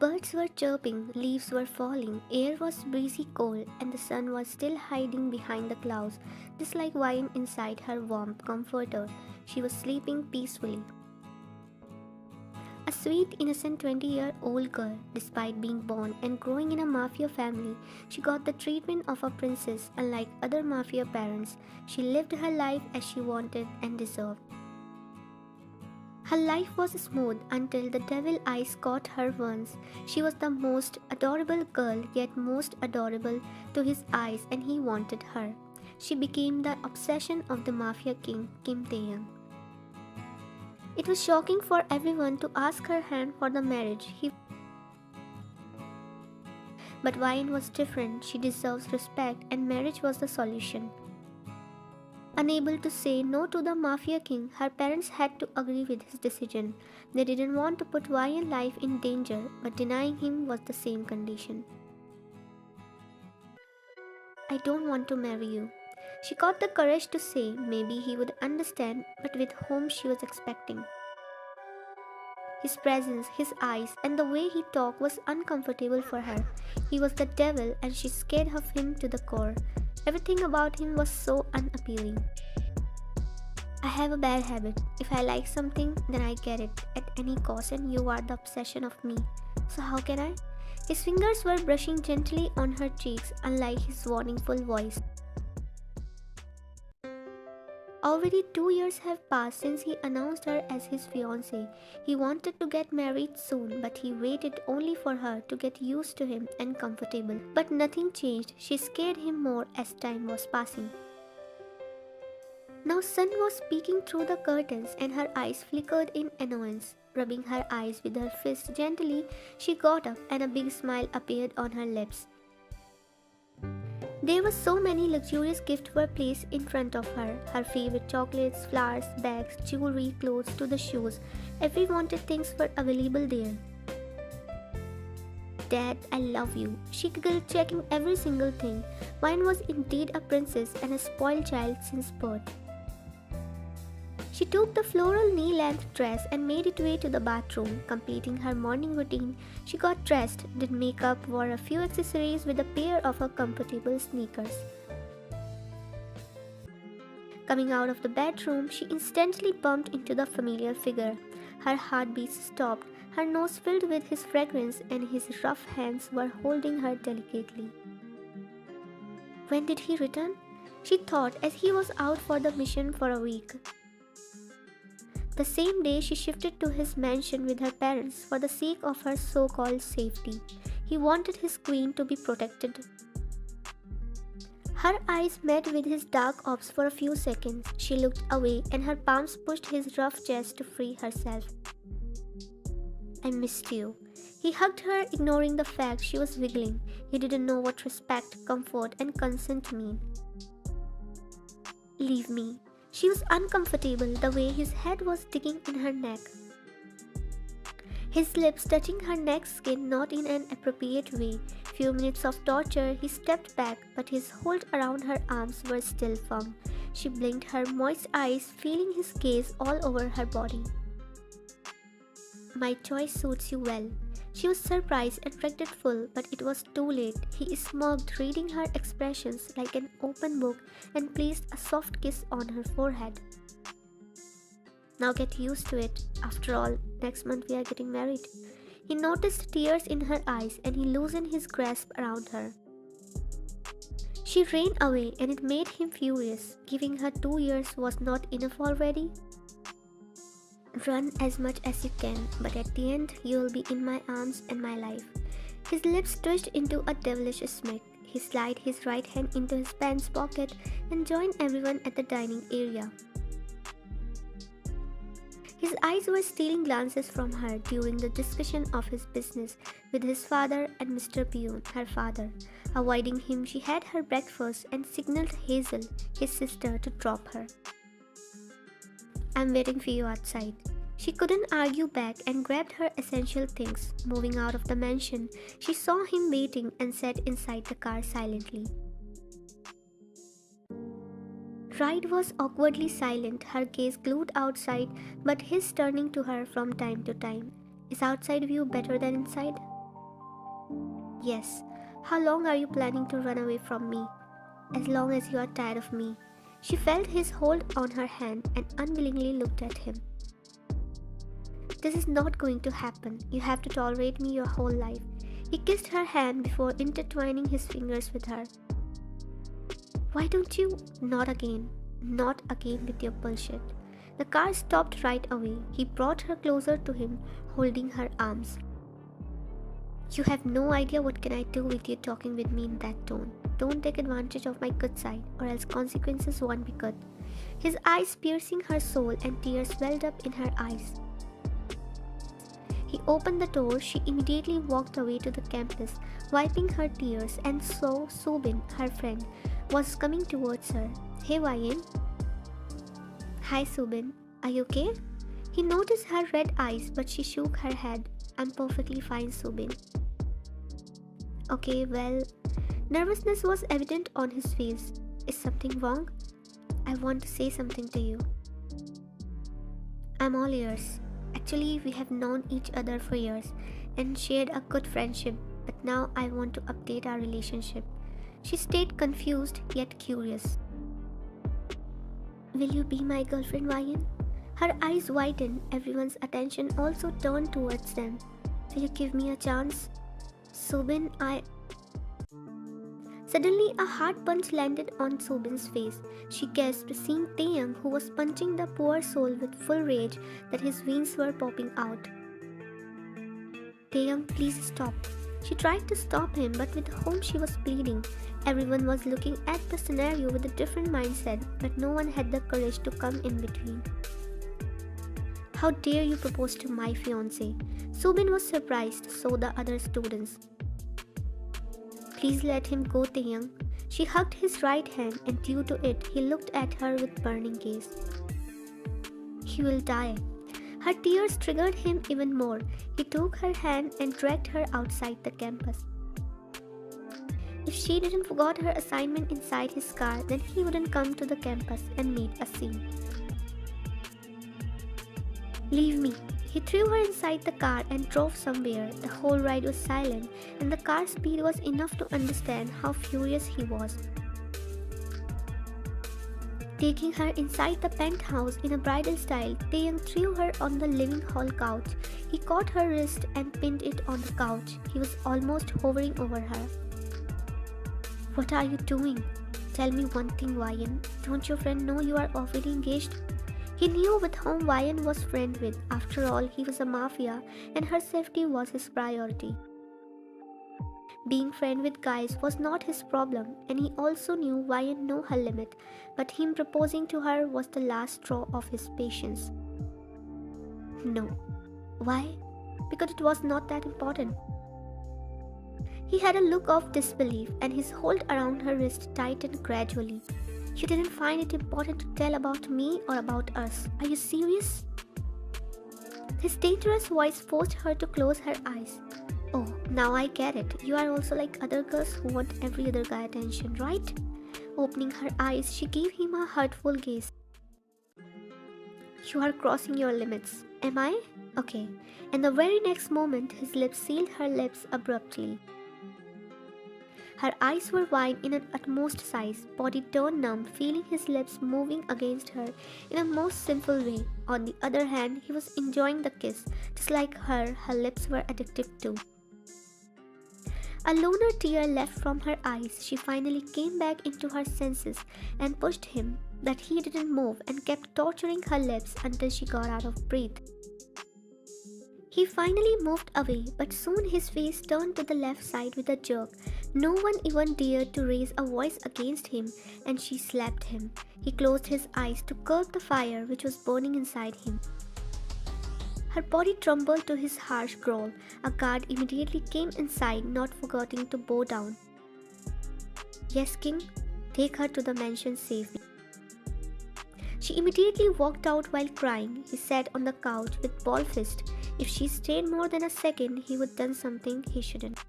Birds were chirping, leaves were falling, air was breezy cold, and the sun was still hiding behind the clouds, just like wine inside her warm comforter. She was sleeping peacefully. A sweet, innocent 20-year-old girl, despite being born and growing in a mafia family, she got the treatment of a princess. Unlike other mafia parents, she lived her life as she wanted and deserved. Her life was smooth until the devil eyes caught her once. She was the most adorable girl, yet most adorable to his eyes, and he wanted her. She became the obsession of the mafia king, Kim Taehyung. It was shocking for everyone to ask her hand for the marriage. But Wine was different. She deserves respect, and marriage was the solution. Unable to say no to the mafia king, her parents had to agree with his decision. They didn't want to put Wyan's life in danger, but denying him was the same condition. "I don't want to marry you." She got the courage to say maybe he would understand, but with whom she was expecting. His presence, his eyes, and the way he talked was uncomfortable for her. He was the devil, and she scared of him to the core. Everything about him was so unappealing. "I have a bad habit. If I like something, then I get it at any cost, and you are the obsession of me. So how can I?" His fingers were brushing gently on her cheeks, unlike his warningful voice. Already 2 years have passed since he announced her as his fiancée. He wanted to get married soon, but he waited only for her to get used to him and comfortable. But nothing changed. She scared him more as time was passing. Now sun was peeking through the curtains, and her eyes flickered in annoyance. Rubbing her eyes with her fist gently, she got up, and a big smile appeared on her lips. There were so many luxurious gifts were placed in front of her. Her favorite chocolates, flowers, bags, jewelry, clothes to the shoes. Every wanted things were available there. "Dad, I love you," she giggled, checking every single thing. Wine was indeed a princess and a spoiled child since birth. She took the floral knee-length dress and made it way to the bathroom. Completing her morning routine, she got dressed, did makeup, wore a few accessories with a pair of her comfortable sneakers. Coming out of the bedroom, she instantly bumped into the familiar figure. Her heartbeats stopped, her nose filled with his fragrance, and his rough hands were holding her delicately. When did he return? She thought as he was out for the mission for a week. The same day, she shifted to his mansion with her parents for the sake of her so-called safety. He wanted his queen to be protected. Her eyes met with his dark orbs for a few seconds. She looked away, and her palms pushed his rough chest to free herself. "I missed you." He hugged her, ignoring the fact she was wiggling. He didn't know what respect, comfort, and consent mean. "Leave me." She was uncomfortable the way his head was digging in her neck. His lips touching her neck skin not in an appropriate way. Few minutes of torture, he stepped back, but his hold around her arms were still firm. She blinked her moist eyes, feeling his gaze all over her body. "My choice suits you well." She was surprised and regretful, but it was too late. He smirked, reading her expressions like an open book, and placed a soft kiss on her forehead. "Now get used to it. After all, next month we are getting married." He noticed tears in her eyes, and he loosened his grasp around her. She ran away, and it made him furious. Giving her 2 years was not enough already. "Run as much as you can, but at the end, you will be in my arms and my life." His lips twitched into a devilish smirk. He slid his right hand into his pants pocket and joined everyone at the dining area. His eyes were stealing glances from her during the discussion of his business with his father and Mr. Pune, her father. Avoiding him, she had her breakfast and signaled Hazel, his sister, to drop her. "I'm waiting for you outside." She couldn't argue back and grabbed her essential things. Moving out of the mansion, she saw him waiting and sat inside the car silently. Ride was awkwardly silent, her gaze glued outside, but his turning to her from time to time. "Is outside view better than inside?" Yes. How long are you planning to run away from me? As long as you are tired of me. She felt his hold on her hand and unwillingly looked at him. This is not going to happen. You have to tolerate me your whole life. He kissed her hand before intertwining his fingers with her. Why don't you? Not again. Not again with your bullshit. The car stopped right away. He brought her closer to him, holding her arms. You have no idea what can I do with you talking with me in that tone. Don't take advantage of my good side, or else consequences won't be good. His eyes piercing her soul and tears welled up in her eyes. He opened the door. She immediately walked away to the campus, wiping her tears, and saw Subin, her friend, was coming towards her. Hey Wayan. Hi Subin, are you okay? He noticed her red eyes, but she shook her head. I'm perfectly fine, Subin. Okay, well, nervousness was evident on his face. Is something wrong? I want to say something to you. I'm all ears. Actually, we have known each other for years and shared a good friendship, but now I want to update our relationship. She stayed confused yet curious. Will you be my girlfriend, Wayan? Her eyes widened, everyone's attention also turned towards them. Will you give me a chance? Subin, Suddenly, a hard punch landed on Subin's face. She gasped, seeing Taehyung, who was punching the poor soul with full rage that his veins were popping out. Taehyung, please stop. She tried to stop him, but with whom she was pleading. Everyone was looking at the scenario with a different mindset, but no one had the courage to come in between. How dare you propose to my fiancé? Subin was surprised, so the other students. Please let him go, Taehyung. She hugged his right hand, and due to it, he looked at her with burning gaze. He will die. Her tears triggered him even more. He took her hand and dragged her outside the campus. If she didn't forget her assignment inside his car, then he wouldn't come to the campus and meet a scene. Leave me. He threw her inside the car and drove somewhere. The whole ride was silent, and the car's speed was enough to understand how furious he was. Taking her inside the penthouse in a bridal style, Taehyung threw her on the living hall couch. He caught her wrist and pinned it on the couch. He was almost hovering over her. What are you doing? Tell me one thing, Wayan. Don't your friend know you are already engaged? He knew with whom Wayan was friend with. After all, he was a mafia, and her safety was his priority. Being friend with guys was not his problem, and he also knew Wayan knew her limit, but him proposing to her was the last straw of his patience. No. Why? Because it was not that important. He had a look of disbelief, and his hold around her wrist tightened gradually. You didn't find it important to tell about me or about us. Are you serious? His dangerous voice forced her to close her eyes. Oh, now I get it. You are also like other girls who want every other guy attention, right? Opening her eyes, she gave him a hurtful gaze. You are crossing your limits. Am I? Okay. And the very next moment, his lips sealed her lips abruptly. Her eyes were wide in an utmost size, body turned numb, feeling his lips moving against her in a most sinful way. On the other hand, he was enjoying the kiss. Just like her lips were addictive too. A lunar tear left from her eyes. She finally came back into her senses and pushed him, but he didn't move and kept torturing her lips until she got out of breath. He finally moved away, but soon his face turned to the left side with a jerk. No one even dared to raise a voice against him, and she slapped him. He closed his eyes to curb the fire which was burning inside him. Her body trembled to his harsh growl. A guard immediately came inside, not forgetting to bow down. Yes, King, take her to the mansion safely. She immediately walked out while crying. He sat on the couch with balled fist. If she stayed more than a second, he would done something he shouldn't.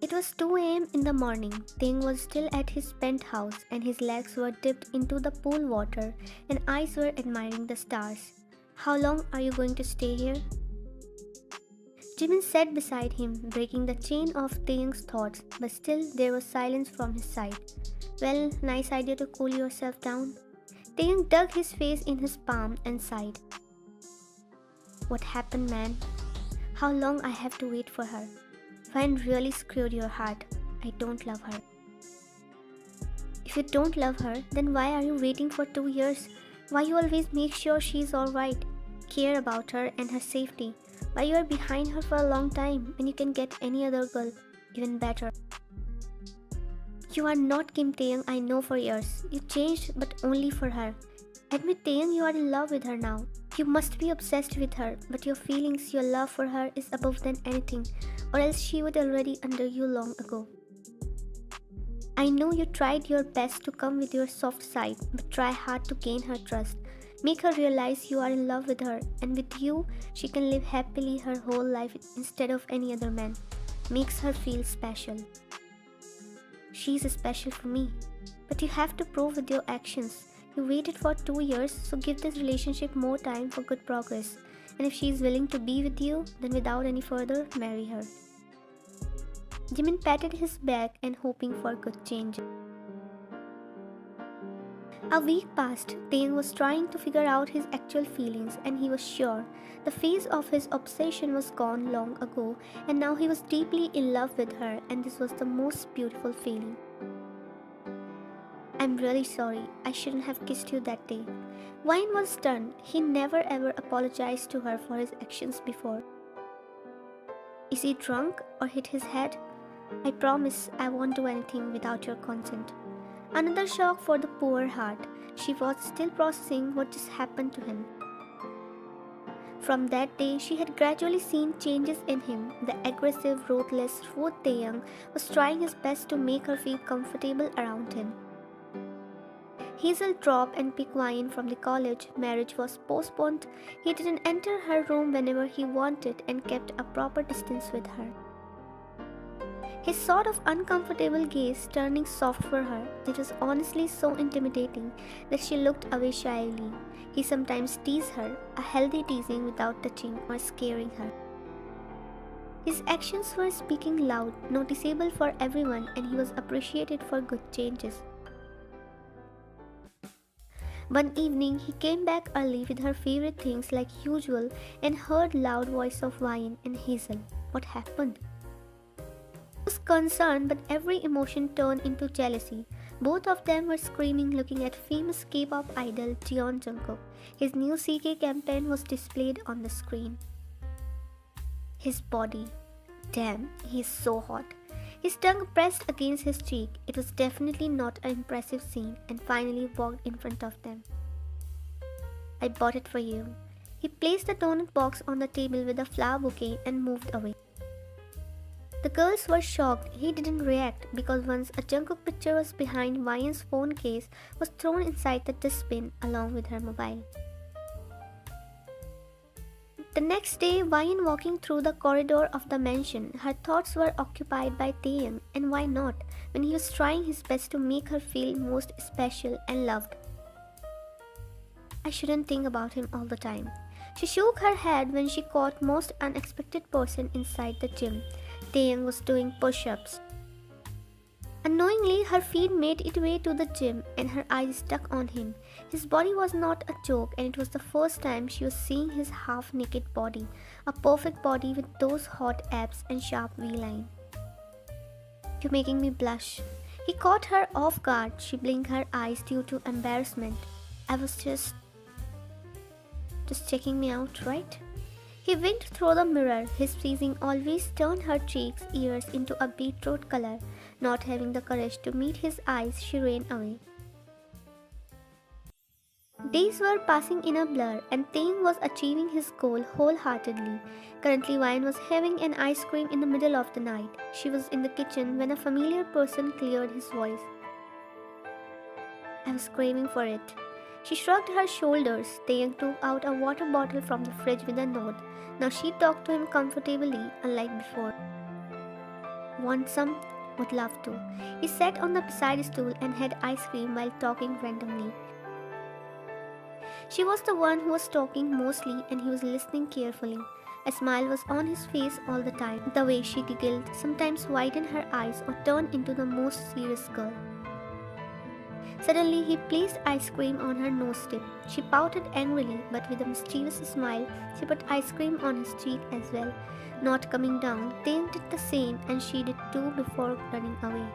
It was 2 a.m. in the morning. Taehyung was still at his penthouse, and his legs were dipped into the pool water, and eyes were admiring the stars. How long are you going to stay here? Jimin sat beside him, breaking the chain of Taehyung's thoughts, but still there was silence from his side. Well, nice idea to cool yourself down. Taehyung dug his face in his palm and sighed. What happened, man? How long I have to wait for her? Vine really screwed your heart. I don't love her. If you don't love her, then why are you waiting for 2 years? Why you always make sure she's alright? Care about her and her safety. Why you are behind her for a long time when you can get any other girl, even better? You are not Kim Taehyung, I know for years. You changed, but only for her. Admit, Taehyung, you are in love with her now. You must be obsessed with her, but your feelings, your love for her is above than anything, or else she would already under you long ago. I know you tried your best to come with your soft side, but try hard to gain her trust. Make her realize you are in love with her, and with you, she can live happily her whole life instead of any other man. Makes her feel special. She's special for me, but you have to prove with your actions. You waited for 2 years, so give this relationship more time for good progress. And if she is willing to be with you, then without any further, marry her. Jimin patted his back and hoping for good change. A week passed. Taehyung was trying to figure out his actual feelings, and he was sure the phase of his obsession was gone long ago, and now he was deeply in love with her, and this was the most beautiful feeling. I'm really sorry. I shouldn't have kissed you that day. Wine was stunned. He never ever apologized to her for his actions before. Is he drunk or hit his head? I promise I won't do anything without your consent. Another shock for the poor heart. She was still processing what just happened to him. From that day, she had gradually seen changes in him. The aggressive, ruthless, rude Taehyung was trying his best to make her feel comfortable around him. Hazel dropped and picked wine from the college. Marriage was postponed. He didn't enter her room whenever he wanted and kept a proper distance with her. His sort of uncomfortable gaze turning soft for her. It was honestly so intimidating that she looked away shyly. He sometimes teased her, a healthy teasing without touching or scaring her. His actions were speaking loud, noticeable for everyone, and he was appreciated for good changes. One evening, he came back early with her favorite things like usual and heard loud voice of Wine and Hazel. What happened? He was concerned, but every emotion turned into jealousy. Both of them were screaming, looking at famous K-pop idol Jungkook. His new CK campaign was displayed on the screen. His body. Damn, he is so hot. His tongue pressed against his cheek. It was definitely not an impressive scene, and finally walked in front of them. I bought it for you. He placed the donut box on the table with a flower bouquet and moved away. The girls were shocked. He didn't react because once a Jungkook picture was behind Ryan's phone case was thrown inside the dustbin along with her mobile. The next day, Ryan walking through the corridor of the mansion, her thoughts were occupied by Taehyung, and why not, when he was trying his best to make her feel most special and loved. I shouldn't think about him all the time. She shook her head when she caught most unexpected person inside the gym. Taehyung was doing push-ups. Unknowingly, her feet made its way to the gym and her eyes stuck on him. His body was not a joke, and it was the first time she was seeing his half-naked body, a perfect body with those hot abs and sharp V-line. You're making me blush. He caught her off guard. She blinked her eyes due to embarrassment. I was just checking me out, right? He winked through the mirror. His pleasing always turned her cheeks, ears into a beetroot color. Not having the courage to meet his eyes, she ran away. Days were passing in a blur, and Taehyung was achieving his goal wholeheartedly. Currently, Wine was having an ice cream in the middle of the night. She was in the kitchen when a familiar person cleared his voice. I was craving for it. She shrugged her shoulders. Taehyung took out a water bottle from the fridge with a nod. Now she talked to him comfortably, unlike before. Want some? Would love to. He sat on the beside stool and had ice cream while talking randomly. She was the one who was talking mostly, and he was listening carefully. A smile was on his face all the time. The way she giggled, sometimes widened her eyes or turned into the most serious girl. Suddenly, he placed ice cream on her nose tip. She pouted angrily, but with a mischievous smile, she put ice cream on his cheek as well. Not coming down, Taehyung did the same, and she did too before running away.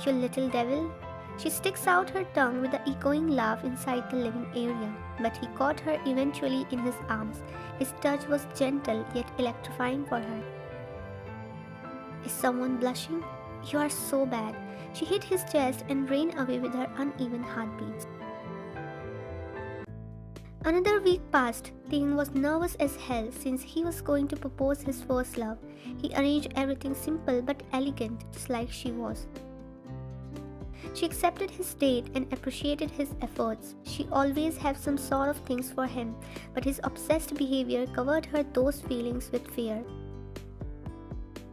"You little devil." She sticks out her tongue with an echoing laugh inside the living area, but he caught her eventually in his arms. His touch was gentle yet electrifying for her. "Is someone blushing? You are so bad." She hit his chest and ran away with her uneven heartbeats. Another week passed. Taehyung was nervous as hell since he was going to propose his first love. He arranged everything simple but elegant, just like she was. She accepted his date and appreciated his efforts. She always had some sort of things for him, but his obsessed behavior covered her those feelings with fear.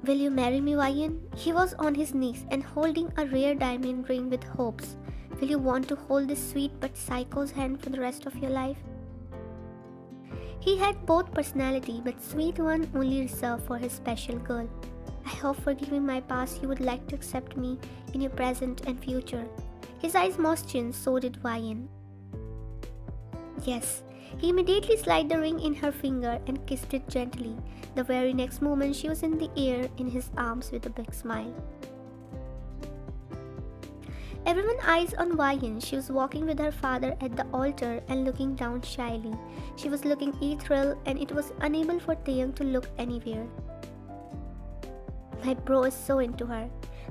"Will you marry me, Wyan?" He was on his knees and holding a rare diamond ring with hopes. "Will you want to hold this sweet but psycho's hand for the rest of your life?" He had both personality, but sweet one only reserved for his special girl. "I hope, forgiving my past, you would like to accept me in your present and future." His eyes moistened, so did Wyan. "Yes." He immediately slid the ring in her finger and kissed it gently. The very next moment, she was in the air in his arms with a big smile. Everyone's eyes on Wyan. She was walking with her father at the altar and looking down shyly. She was looking ethereal, and it was unable for Taehyung to look anywhere. "My bro is so into her."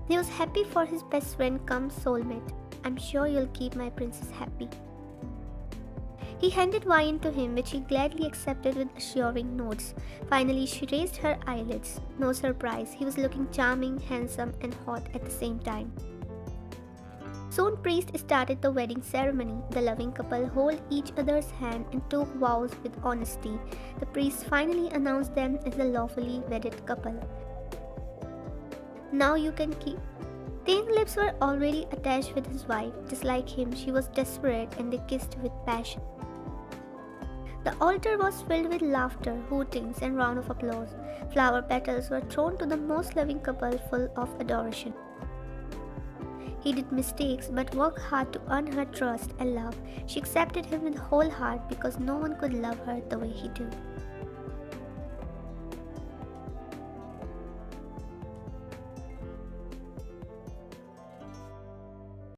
He was happy for his best friend come soulmate. "I'm sure you'll keep my princess happy." He handed wine to him, which he gladly accepted with assuring nods. Finally, she raised her eyelids. No surprise, he was looking charming, handsome, and hot at the same time. Soon, priest started the wedding ceremony. The loving couple held each other's hand and took vows with honesty. The priest finally announced them as a lawfully wedded couple. "Now you can keep." Taehyung's lips were already attached with his wife. Just like him, she was desperate, and they kissed with passion. The altar was filled with laughter, hootings, and round of applause. Flower petals were thrown to the most loving couple full of adoration. He did mistakes but worked hard to earn her trust and love. She accepted him with whole heart because no one could love her the way he did.